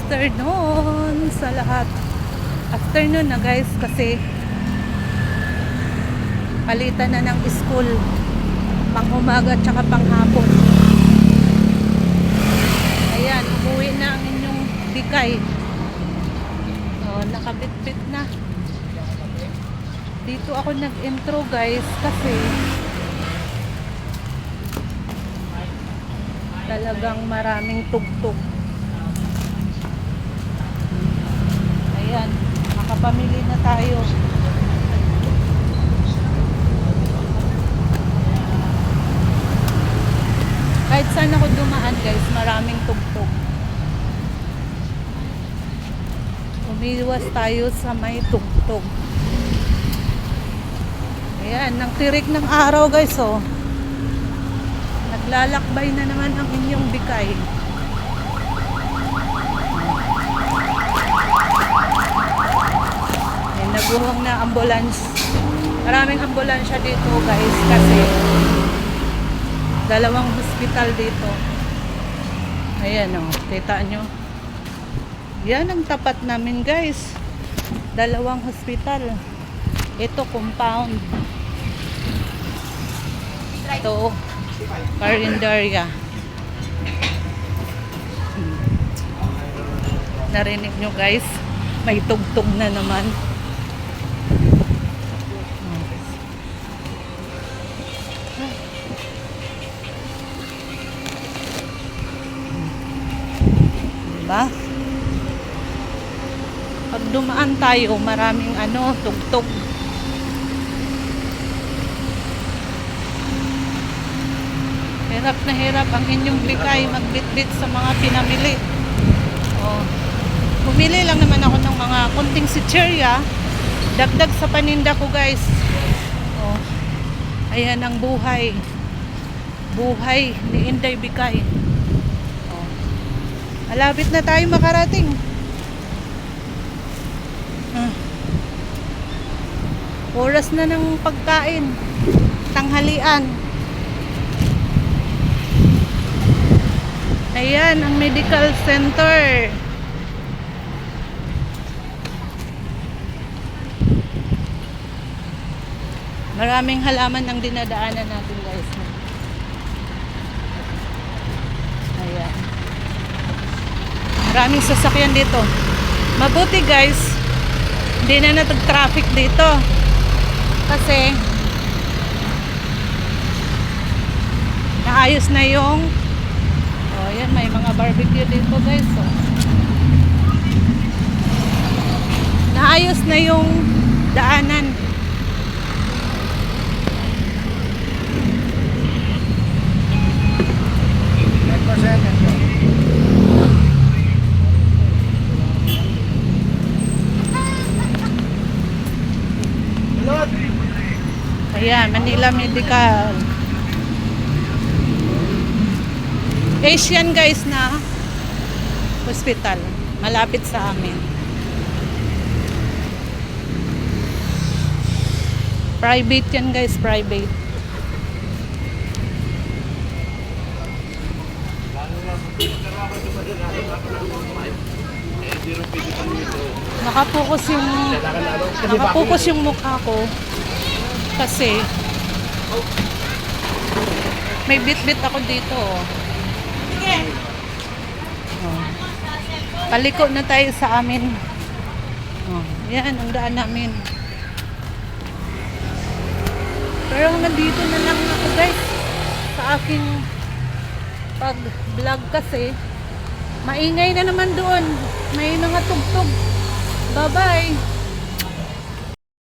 afternoon sa lahat. Afternoon na guys kasi palitan na ng school. Pang umaga at saka pang hapon. Ayan, umuwi na ang inyong bikay. Oh, nakabit-bit na. Dito ako nag-intro guys kasi talagang maraming tugtog. Ayan, makapamili na tayo. Kahit saan ako dumaan guys, maraming tugtog. Umiwas tayo sa may tugtog. Ayan, nang tirik ng araw guys, oh. Naglalakbay na naman ang inyong bikay. Ayan, naguhong na ambulance. Maraming ambulansya dito guys kasi dalawang hospital dito. Ayan o, kita nyo. Yan ang tapat namin guys. Dalawang hospital. Ito compound. Ito Carinderia. Narinig nyo guys, may tugtog na naman. Diba? Pag dumaan tayo, maraming tugtog. Hirap na hirap ang inyong bikay magbitbit sa mga pinamili. Oh. Bumili lang naman ako ng mga kunting sitserya, dagdag sa paninda ko guys. Oh. Ayan ang buhay. Buhay ni Inday Bikay. Malapit na tayo makarating. Oras na ng pagkain. Tanghalian. Ayan, ang medical center. Maraming halaman ang dinadaanan natin guys. Ayan. Maraming sasakyan dito. Mabuti guys, hindi na natag-traffic dito. Kasi naayos na yung ayan, may mga barbecue dito guys. Oh. Naayos na yung daanan. Ayan, Manila Medical. Asian guys na hospital. Malapit sa amin. Private yan guys, private. Nakapokus yung mukha ko. Kasi may bit-bit ako dito. Oh. Paliko na tayo sa amin. Oh, yan ang daan namin. Pero nandito na lang ako guys sa aking pag-vlog kasi maingay na naman doon. May mga tugtog. Bye-bye.